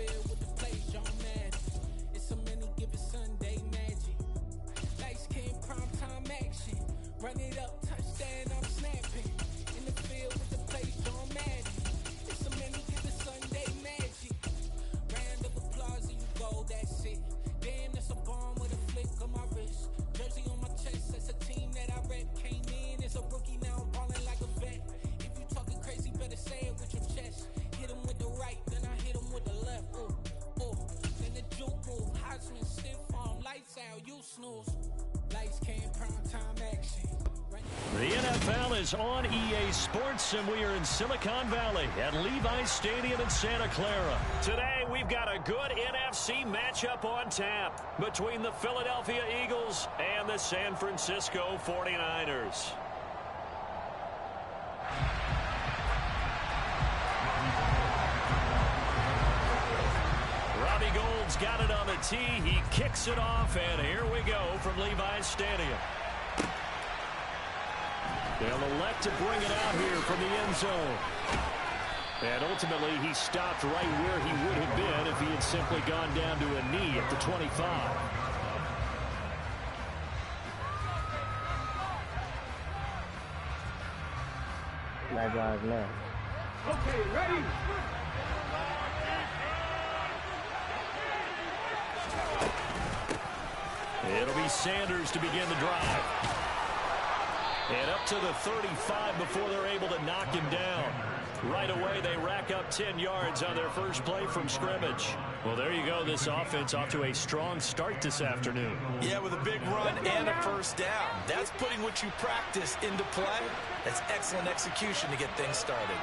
field with the plays, John Madden. It's a many given Sunday magic. Lights came prime time action. Run it up, touchdown, I'm snapping. In the field with the plays, John Madden. It's a many given Sunday magic. Round of applause and you go, that's it. Damn, that's a bomb with a flick on my wrist. Jersey on my chest, that's a team that I rep. Came in as a rookie, now I'm balling like a vet. If you talking crazy, better say it with your chest. Hit him with the right, then I hit him with the left. Then the juke move, Heisman, stiff arm, lights out, you snooze. Lights came, prime time action. The NFL is on EA Sports, and we are in Silicon Valley at Levi's Stadium in Santa Clara. Today, we've got a good NFC matchup on tap between the Philadelphia Eagles and the San Francisco 49ers. Robbie Gould's got it on the tee. He kicks it off, and here we go from Levi's Stadium. They'll elect to bring it out here from the end zone. And ultimately, he stopped right where he would have been if he had simply gone down to a knee at the 25. That guy's man. Okay, ready? It'll be Sanders to begin the drive. And up to the 35 before they're able to knock him down. Right away, they rack up 10 yards on their first play from scrimmage. Well, there you go. This offense off to a strong start this afternoon. Yeah, with a big run and a first down. That's putting what you practice into play. That's excellent execution to get things started.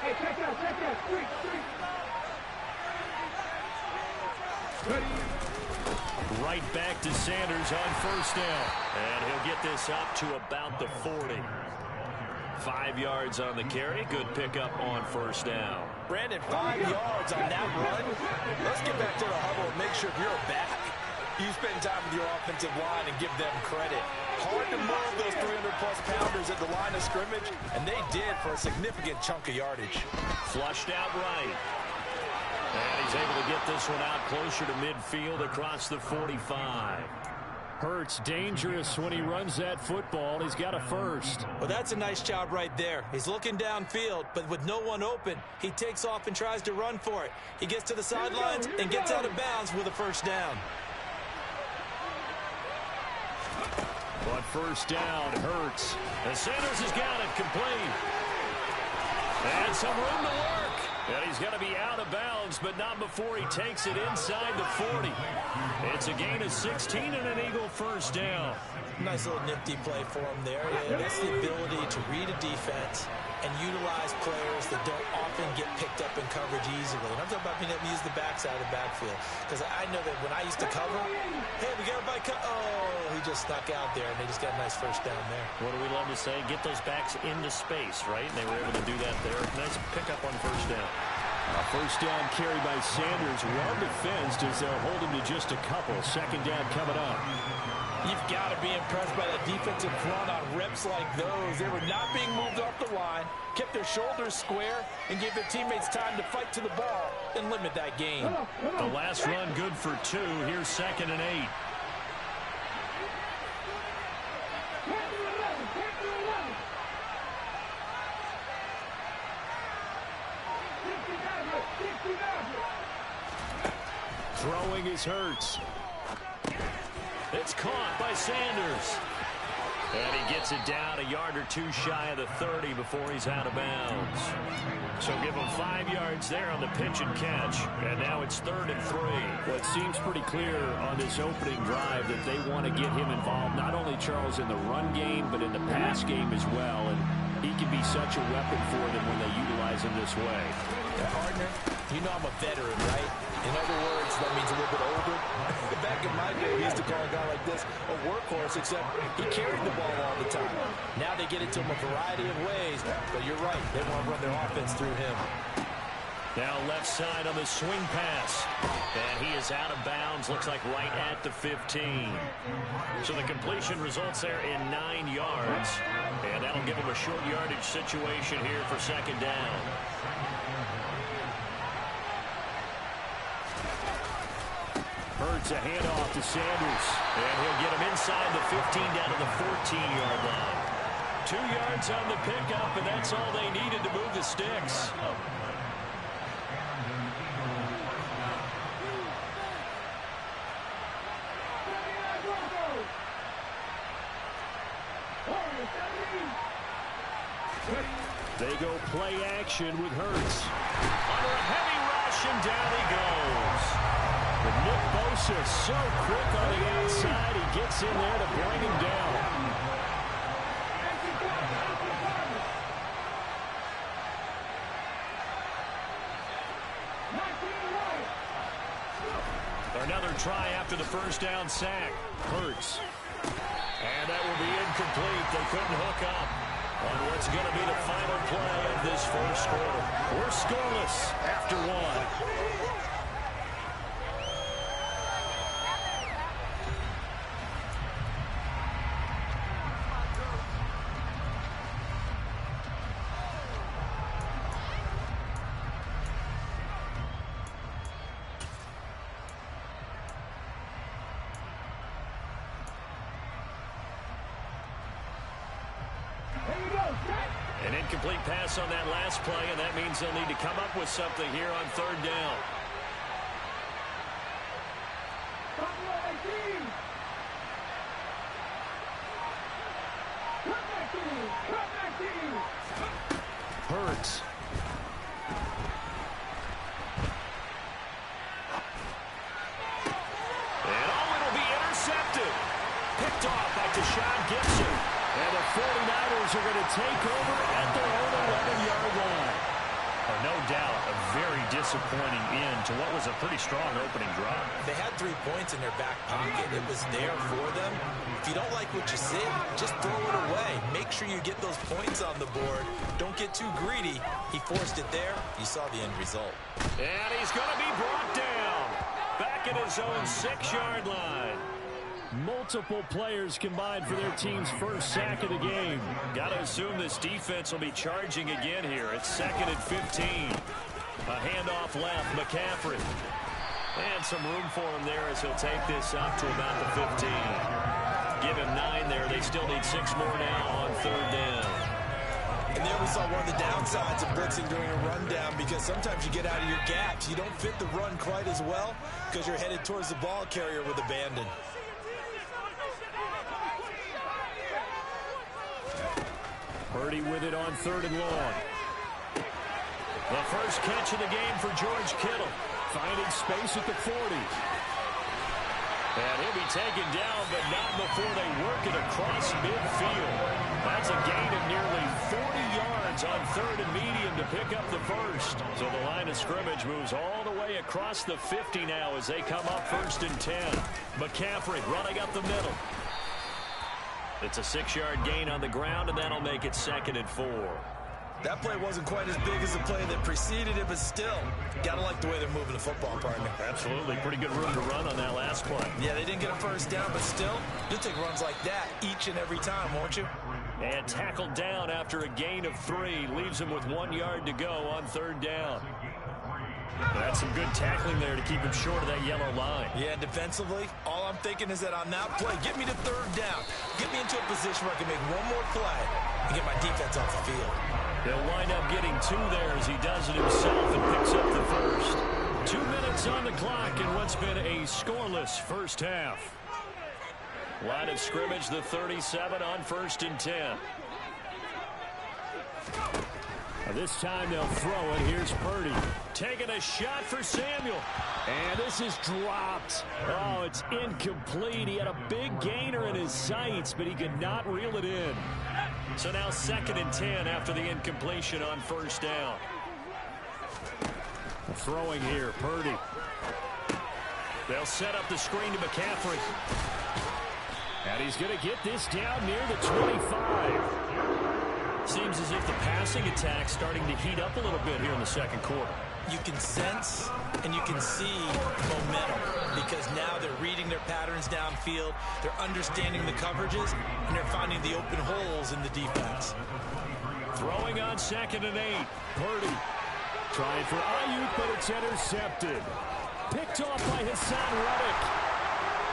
Hey, check that. Street. Ready? Right back to Sanders on first down. And he'll get this up to about the 40. 5 yards on the carry. Good pickup on first down. Brandon, 5 yards on that run. Let's get back to the huddle and make sure if you're a back, you spend time with your offensive line and give them credit. Hard to move those 300-plus pounders at the line of scrimmage, and they did for a significant chunk of yardage. Flushed out right. And he's able to get this one out closer to midfield across the 45. Hurts dangerous when he runs that football. He's got a first. Well, that's a nice job right there. He's looking downfield, but with no one open, he takes off and tries to run for it. He gets to the sidelines and gets out of bounds with a first down. But first down, Hurts. And Sanders has got it complete. And some room to work. And he's going to be out of bounds, but not before he takes it inside the 40. It's a gain of 16 and an Eagle first down. Nice little nifty play for him there. Yeah, that's the ability to read a defense and utilize players that don't often get picked up in coverage easily. And I'm talking about being able to use the backside of the backfield. Because I know that when I used to cover, hey, we got everybody he just snuck out there, and they just got a nice first down there. What do we love to say? Get those backs into space, right? And they were able to do that there. Nice pickup on first down. First down carry by Sanders. Well defensed as they'll hold him to just a couple. Second down coming up. You've got to be impressed by that defensive front on reps like those. They were not being moved off the line, kept their shoulders square, and gave their teammates time to fight to the ball and limit that gain. The last run good for 2. Here's 2nd and 8. Throwing is Hurts. It's caught by Sanders. And he gets it down a yard or 2 shy of the 30 before he's out of bounds. So give him 5 yards there on the pitch and catch. And now it's 3rd and 3. Well, it seems pretty clear on this opening drive that they want to get him involved, not only, Charles, in the run game, but in the pass game as well. And he can be such a weapon for them when they utilize him this way. Yeah, Hardner, you know I'm a veteran, right? In other words, that means a little bit older. Back in my day, we used to call a guy like this a workhorse, except he carried the ball all the time. Now they get it to him a variety of ways, but you're right. They want to run their offense through him. Now left side on the swing pass. And he is out of bounds, looks like right at the 15. So the completion results there in 9 yards. And that'll give him a short yardage situation here for second down. Hurts a handoff to Sanders. And he'll get him inside the 15 down to the 14-yard line. 2 yards on the pickup, and that's all they needed to move the sticks. They go play action with Hurts. Under a heavy rush, and down he goes. But Nick Bosa so quick on the outside, he gets in there to bring him down. Another try after the first down sack. Hurts. And that will be incomplete. They couldn't hook up on what's going to be the final play of this first quarter. We're scoreless after one. An incomplete pass on that last play, and that means they'll need to come up with something here on third down. Hurts. And it'll be intercepted. Picked off by Deshaun Gibson. And the 49ers are going to take over at their own 11-yard line. Oh, no doubt, a very disappointing end to what was a pretty strong opening drive. They had 3 points in their back pocket. It was there for them. If you don't like what you see, just throw it away. Make sure you get those points on the board. Don't get too greedy. He forced it there. You saw the end result. And he's going to be brought down. Back at his own 6-yard line. Multiple players combined for their team's first sack of the game. Got to assume this defense will be charging again here. It's 2nd and 15. A handoff left, McCaffrey. And some room for him there as he'll take this up to about the 15. Give him 9 there. They still need 6 more now on third down. And there we saw one of the downsides of blitzing during a rundown, because sometimes you get out of your gaps. You don't fit the run quite as well because you're headed towards the ball carrier with abandon. Purdy with it on 3rd and long. The first catch of the game for George Kittle. Finding space at the 40. And he'll be taken down, but not before they work it across midfield. That's a gain of nearly 40 yards on 3rd and medium to pick up the first. So the line of scrimmage moves all the way across the 50 now as they come up 1st and 10. McCaffrey running up the middle. It's a 6-yard gain on the ground, and that'll make it 2nd and 4. That play wasn't quite as big as the play that preceded it, but still, gotta like the way they're moving the football, partner. Absolutely. Pretty good room to run on that last play. Yeah, they didn't get a first down, but still, you'll take runs like that each and every time, won't you? And tackled down after a gain of 3. Leaves him with 1 yard to go on 3rd down. That's some good tackling there to keep him short of that yellow line. Yeah, defensively, all I'm thinking is that on that play, get me to 3rd down. Get me into a position where I can make one more play and get my defense off the field. He'll wind up getting 2 there as he does it himself and picks up the first. 2 minutes on the clock in what's been a scoreless first half. Line of scrimmage, the 37 on 1st and 10. This time they'll throw it. Here's Purdy. Taking a shot for Samuel. And this is dropped. Oh, it's incomplete. He had a big gainer in his sights, but he could not reel it in. So now 2nd and 10 after the incompletion on 1st down. Throwing here, Purdy. They'll set up the screen to McCaffrey. And he's going to get this down near the 25. Seems as if the passing attack's starting to heat up a little bit here in the second quarter. you can sense and you can see momentum because now they're reading their patterns downfield, they're understanding the coverages, and they're finding the open holes in the defense. Throwing on 2nd and 8. Purdy trying for Ayuk, but it's intercepted. Picked off by Hassan Reddick.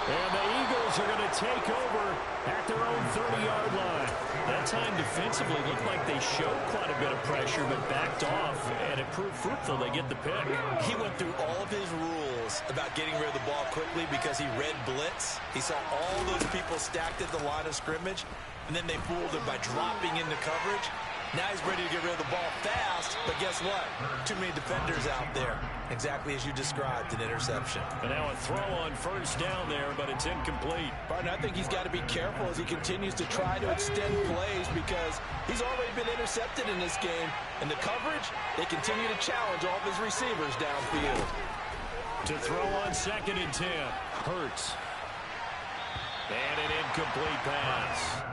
And the Eagles are going to take over at their own 30-yard line. That time defensively looked like they showed quite a bit of pressure, but backed off, and it proved fruitful. They get the pick. He went through all of his rules about getting rid of the ball quickly because he read blitz. He saw all those people stacked at the line of scrimmage, and then they fooled him by dropping into coverage. Now he's ready to get rid of the ball fast, but guess what? Too many defenders out there. Exactly as you described, an interception. And now a throw on 1st down there, but it's incomplete. Barton, I think he's got to be careful as he continues to try to extend plays because he's already been intercepted in this game. And the coverage, they continue to challenge all of his receivers downfield. To throw on 2nd and 10. Hurts. And an incomplete pass.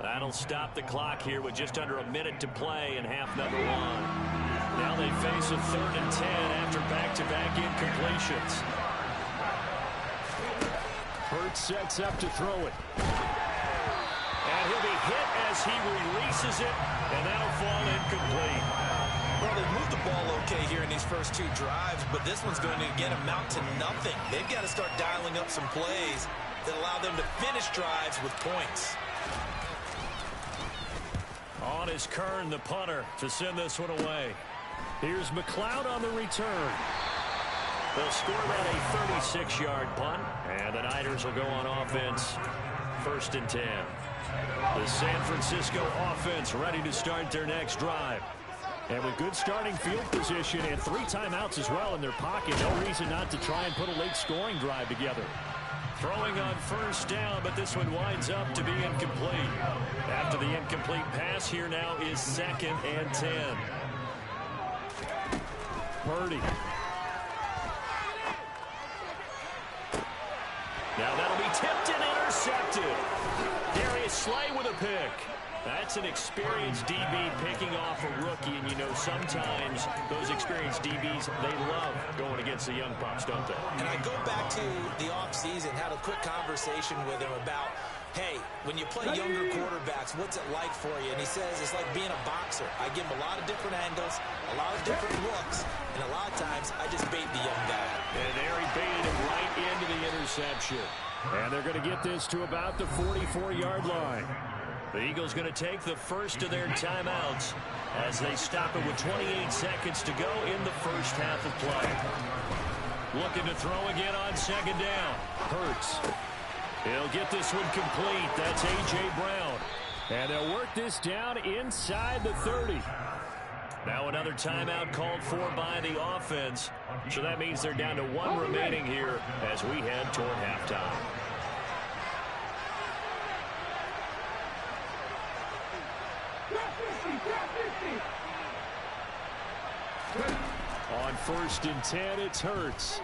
That'll stop the clock here with just under a minute to play in half number 1. Now they face a 3rd and 10 after back-to-back incompletions. Hurts sets up to throw it. And he'll be hit as he releases it, and that'll fall incomplete. Well, they've moved the ball okay here in these first 2 drives, but this one's going to again amount to nothing. They've got to start dialing up some plays that allow them to finish drives with points. On is Kern, the punter, to send this one away. Here's McLeod on the return. They'll score that a 36-yard punt, and the Niners will go on offense. 1st and 10. The San Francisco offense ready to start their next drive. And with good starting field position and 3 timeouts as well in their pocket, no reason not to try and put a late scoring drive together. Throwing on 1st down, but this one winds up to be incomplete. After the incomplete pass, here now is 2nd and 10. Purdy. Now that'll be tipped and intercepted. Darius Slay with a pick. That's an experienced DB picking off a rookie, and you know sometimes those experienced DBs, they love going against the young pups, don't they? And I go back to the offseason, had a quick conversation with him about, hey, when you play younger quarterbacks, what's it like for you? And he says it's like being a boxer. I give him a lot of different angles, a lot of different looks, and a lot of times I just bait the young guy. And there he baited him right into the interception. And they're going to get this to about the 44-yard line. The Eagles going to take the first of their timeouts as they stop it with 28 seconds to go in the first half of play. Looking to throw again on 2nd down. Hurts. He'll get this one complete. That's A.J. Brown. And they'll work this down inside the 30. Now another timeout called for by the offense. So that means they're down to 1 remaining here as we head toward halftime. On 1st and 10, it's Hurts.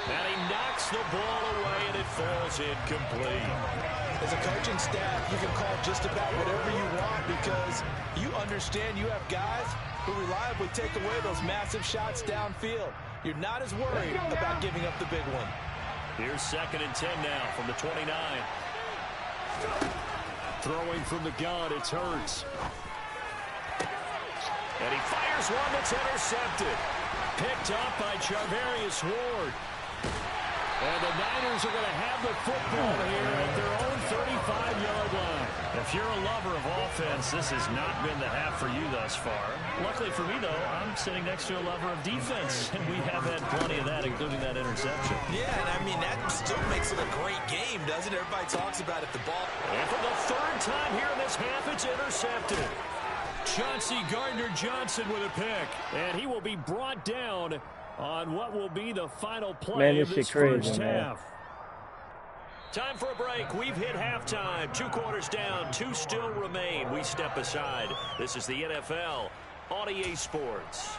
And he knocks the ball away, and it falls incomplete. As a coaching staff, you can call just about whatever you want because you understand you have guys who reliably take away those massive shots downfield. You're not as worried about giving up the big one. Here's 2nd and 10 now from the 29. Throwing from the gun, it's Hurts. And he fires one that's intercepted. Picked up by Charvarius Ward. And the Niners are going to have the football here at their own 35-yard line. If you're a lover of offense, this has not been the half for you thus far. Luckily for me, though, I'm sitting next to a lover of defense, and we have had plenty of that, including that interception. Yeah, and I mean, that still makes it a great game, doesn't it? Everybody talks about it, the ball. And for the 3rd time here in this half, it's intercepted. Chauncey Gardner-Johnson with a pick, and he will be brought down on what will be the final play of this first half. Time for a break. We've hit halftime. 2 quarters down, 2 still remain. We step aside. This is the NFL on EA Sports.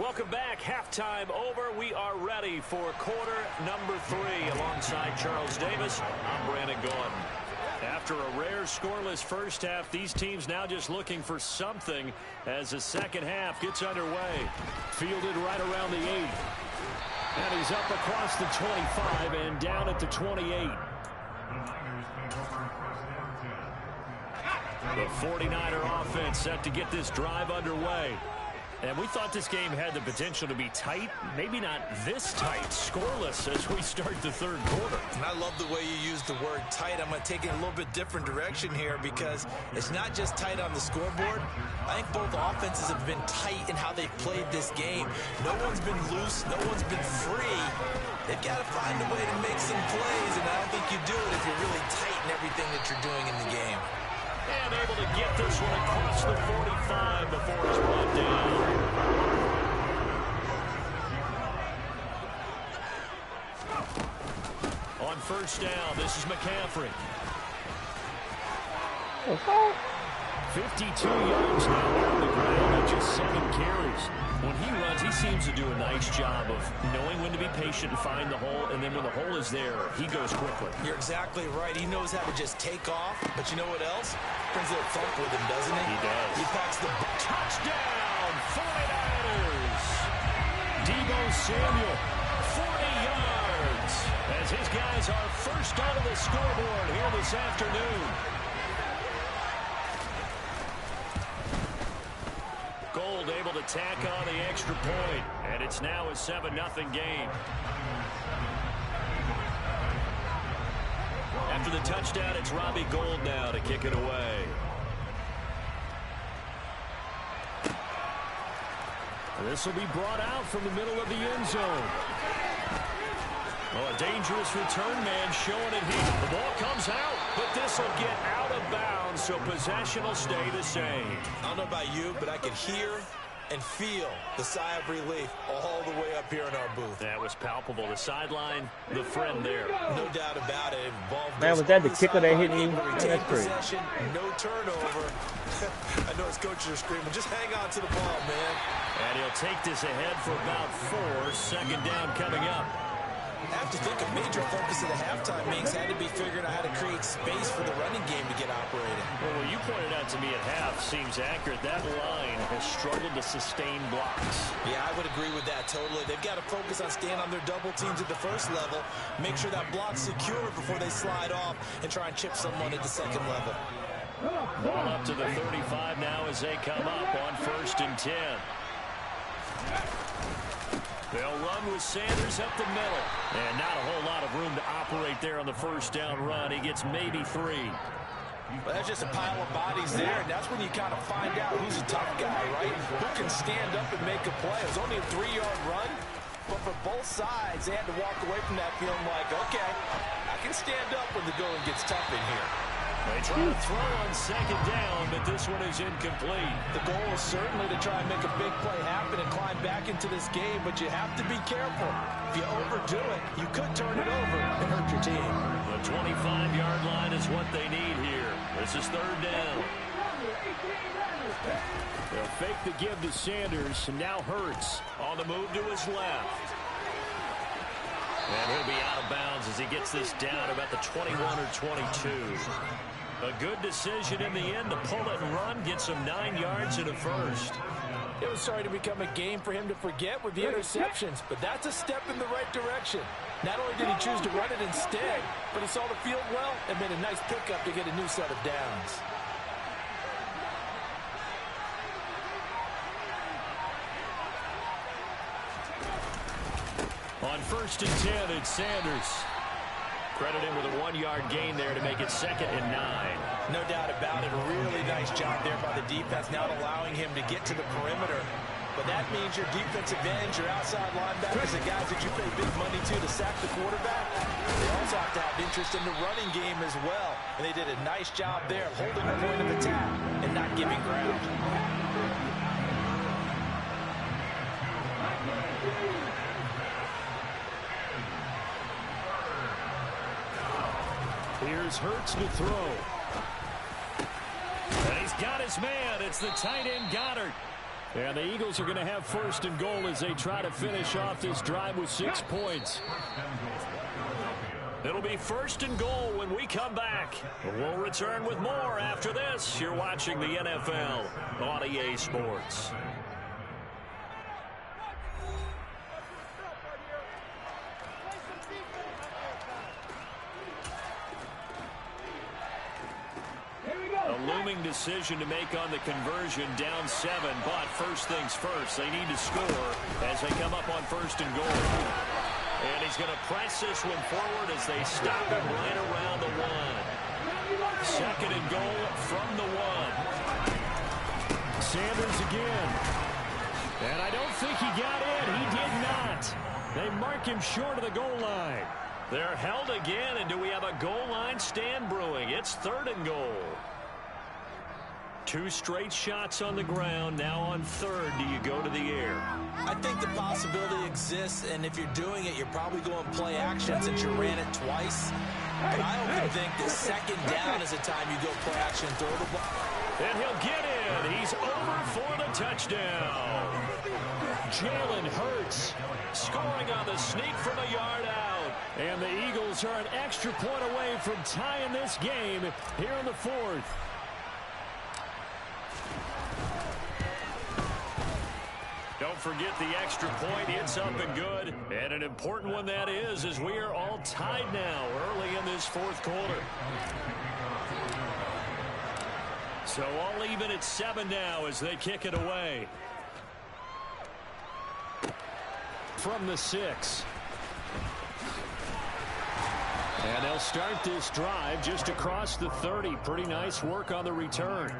Welcome back. Halftime over. We are ready for quarter number 3. Alongside Charles Davis, I'm Brandon Gordon. After a rare scoreless first half, these teams now just looking for something as the second half gets underway. Fielded right around the 8. And he's up across the 25 and down at the 28. The 49er offense set to get this drive underway. And we thought this game had the potential to be tight, maybe not this tight, scoreless as we start the third quarter. And I love the way you use the word tight. I'm going to take it a little bit different direction here because it's not just tight on the scoreboard. I think both offenses have been tight in how they've played this game. No one's been loose. No one's been free. They've got to find a way to make some plays, and I don't think you do it if you're really tight in everything that you're doing in the game. And able to get this one across the 45 before it's brought down. On first down, this is McCaffrey. 52 yards now on the ground and just 7 carries. When he runs, he seems to do a nice job of knowing when to be patient and find the hole, and then when the hole is there, he goes quickly. You're exactly right. He knows how to just take off, but you know what else? Brings a little thump with him, doesn't he? He does. He packs the touchdown, 49ers. Deebo Samuel, 40 yards, as his guys are first onto the scoreboard here this afternoon. Gold able to tack on the extra point, and it's now a 7-0 game. After the touchdown, it's Robbie Gould now to kick it away. This will be brought out from the middle of the end zone. Oh, a dangerous return man showing it here. The ball comes out, but this will get out of bounds, so possession will stay the same. I don't know about you, but I could hear and feel the sigh of relief all the way up here in our booth. That was palpable. The sideline, the friend there. No doubt about it. Man, was that the kicker that hit me? Man, that's crazy. No turnover. I know his coaches are screaming, just hang on to the ball, man. And he'll take this ahead for about 4. Second down coming up. I have to think a major focus of the halftime Minks had to be figuring out how to create space for the running game to get operating. Well, what you pointed out to me at half seems accurate. That line has struggled to sustain blocks. Yeah, I would agree with that totally. They've got to focus on staying on their double teams at the first level, make sure that block's secure before they slide off and try and chip someone at the second level. Ball up to the 35 now as they come up on 1st and 10. They'll run with Sanders up the middle. And not a whole lot of room to operate there on the first down run. He gets maybe 3. Well, that's just a pile of bodies there, and that's when you kind of find out who's a tough guy, right? Who can stand up and make a play. It was only a 3-yard run, but for both sides, they had to walk away from that feeling like, okay, I can stand up when the going gets tough in here. They try to throw on second down, but this one is incomplete. The goal is certainly to try and make a big play happen and climb back into this game, but you have to be careful. If you overdo it, you could turn it over and hurt your team. The 25-yard line is what they need here. This is 3rd down. They'll fake the give to Sanders, and now Hurts on the move to his left. And he'll be out of bounds as he gets this down about the 21 or 22. A good decision in the end to pull it and run, get some 9 yards and a first. It was starting to become a game for him to forget with the interceptions, but that's a step in the right direction. Not only did he choose to run it instead, but he saw the field well and made a nice pickup to get a new set of downs. On 1st and 10, it's Sanders. Credit him with a 1-yard gain there to make it 2nd and 9. No doubt about it. A really nice job there by the defense, not allowing him to get to the perimeter. But that means your defensive ends, your outside linebackers, the guys that you pay big money to sack the quarterback, they also have to have interest in the running game as well. And they did a nice job there of holding the point of attack and not giving ground. Here's Hurts to throw. And he's got his man. It's the tight end Goddard. And the Eagles are going to have first and goal as they try to finish off this drive with 6 points. It'll be first and goal when we come back. We'll return with more after this. You're watching the NFL on EA Sports. A looming decision to make on the conversion, down 7, but first things first, they need to score as they come up on first and goal. And he's going to press this one forward as they stop him right around the 1. Second and goal from the 1. Sanders again. And I don't think he got in. He did not. They mark him short of the goal line. They're held again, and do we have a goal line stand brewing? It's third and goal. 2 straight shots on the ground. Now on third, do you go to the air? I think the possibility exists, and if you're doing it, you're probably going play action since you ran it twice. But I often think that second down is the time you go play action, throw the ball. And he'll get in. He's over for the touchdown. Jalen Hurts scoring on the sneak from a yard out. And the Eagles are an extra point away from tying this game here in the 4th. Don't forget the extra point. It's up and good. And an important one that is, as we are all tied now early in this 4th quarter. So all even at 7 now as they kick it away. From the 6. And they'll start this drive just across the 30. Pretty nice work on the return.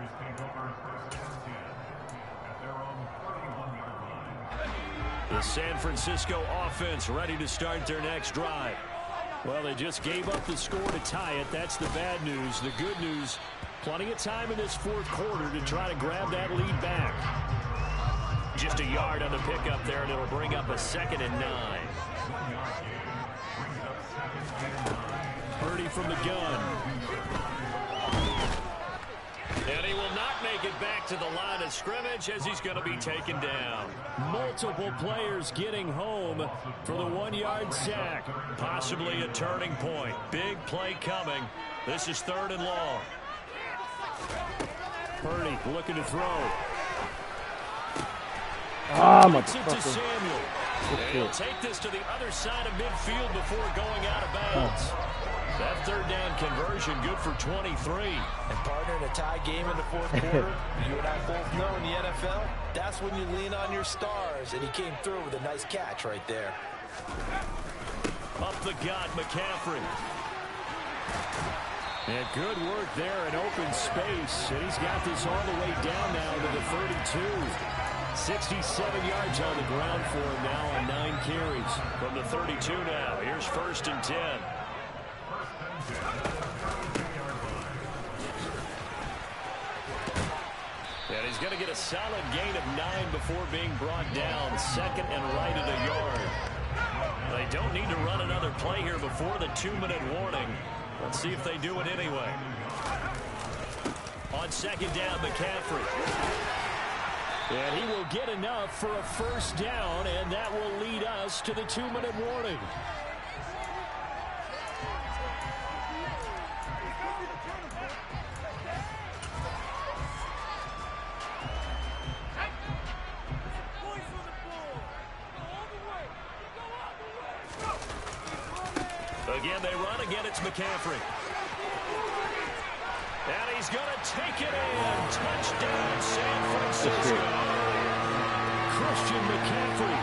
The San Francisco offense ready to start their next drive. Well, they just gave up the score to tie it. That's the bad news. The good news, plenty of time in this 4th quarter to try to grab that lead back. Just a yard on the pickup there, and it'll bring up a 2nd and 9. Purdy from the gun. And he will not make it back to the line of scrimmage as he's going to be taken down. Multiple players getting home for the 1-yard sack. Possibly a turning point. Big play coming. This is 3rd and long. Purdy looking to throw. Gets it to Samuel. And he'll take this to the other side of midfield before going out of bounds. That 3rd down conversion good for 23. And partner, in a tie game in the 4th quarter, you and I both know in the NFL, that's when you lean on your stars. And he came through with a nice catch right there. Up the gut, McCaffrey. And good work there in open space. And he's got this all the way down now to the 32. 67 yards on the ground for him now on 9 carries. From the 32 now, here's 1st and 10. And he's going to get a solid gain of 9 before being brought down. 2nd and right at a yard. They don't need to run another play here before the 2-minute warning. Let's see if they do it anyway. On 2nd down, McCaffrey. And he will get enough for a 1st down, and that will lead us to the 2-minute warning. Again, they run. Again, it's McCaffrey. And he's going to take it in. Touchdown, San Francisco. Christian McCaffrey,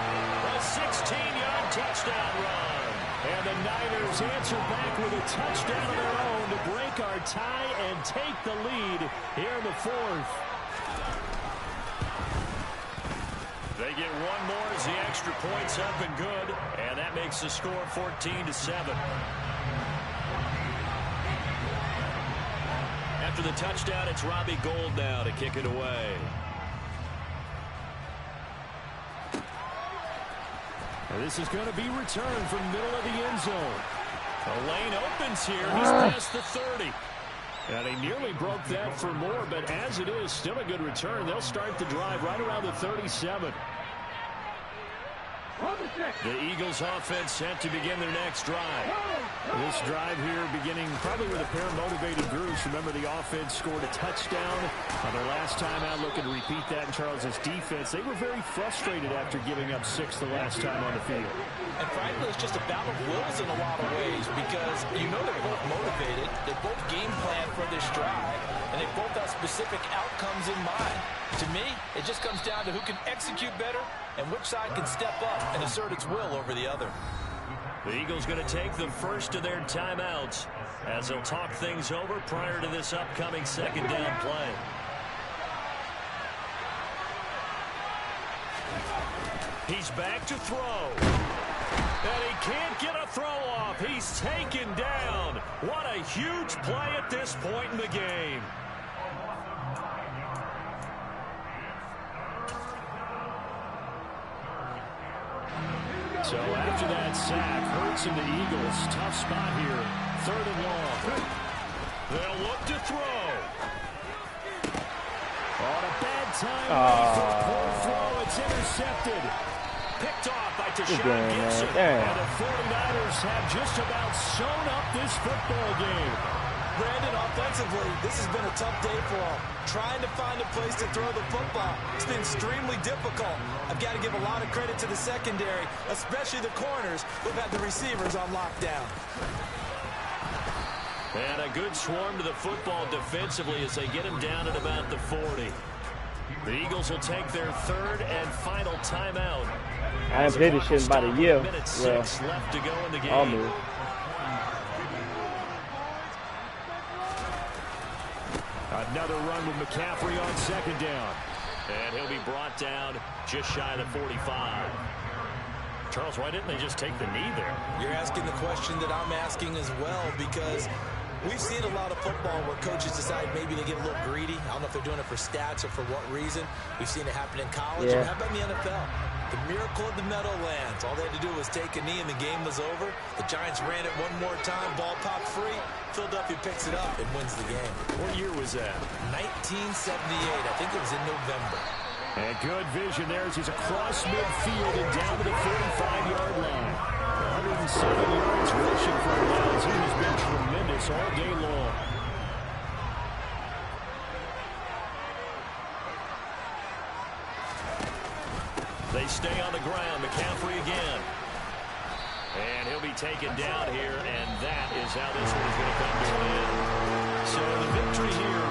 a 16-yard touchdown run. And the Niners answer back with a touchdown of their own to break our tie and take the lead here in the 4th. They get one more as the extra point's up and good, and that makes the score 14-7. After the touchdown, it's Robbie Gould now to kick it away. And this is going to be returned from middle of the end zone. The lane opens here. He's past the 30. And he nearly broke that for more, but as it is, still a good return. They'll start the drive right around the 37. The Eagles offense set to begin their next drive. This drive here beginning probably with a pair of motivated groups. Remember, the offense scored a touchdown on their last time out, looking to repeat that in Charles's defense. They were very frustrated after giving up 6 the last time on the field. And frankly, it's just a battle of wills in a lot of ways because you know they're both motivated. They both game plan for this drive, and they both have specific outcomes in mind. To me, it just comes down to who can execute better and which side can step up and assert its will over the other. The Eagles going to take the first of their timeouts as they'll talk things over prior to this upcoming second down play. He's back to throw. And he can't get a throw off. He's taken down. What a huge play at this point in the game. So after that sack, Hurts and the Eagles, tough spot here. 3rd and long. They'll look to throw. On a bad time for a poor throw. It's intercepted. Picked off by Tashawn Gibson. And the 49ers have just about sewn up this football game. Brandon, offensively, this has been a tough day for them. Trying to find a place to throw the football. It's been extremely difficult. I've got to give a lot of credit to the secondary, especially the corners who've had the receivers on lockdown. And a good swarm to the football defensively as they get him down at about the 40. The Eagles will take their 3rd and final timeout. I haven't played this shit in about a year. Well, 6 left to go in the game. I'll move. Another run with McCaffrey on 2nd down. And he'll be brought down just shy of the 45. Charles, why didn't they just take the knee there? You're asking the question that I'm asking as well because we've seen a lot of football where coaches decide maybe they get a little greedy. I don't know if they're doing it for stats or for what reason. We've seen it happen in college. Yeah. And how about in the NFL? The miracle of the Meadowlands. All they had to do was take a knee and the game was over. The Giants ran it one more time. Ball popped free. Philadelphia picks it up and wins the game. What year was that? 1978. I think it was in November. And good vision there as he's across midfield and down to the 45-yard line. 107 yards rushing for the Lions. He has been tremendous all day long. They stay on the ground. McCaffrey again. And he'll be taken down here, and that is how this one is going to come to an end. So the victory here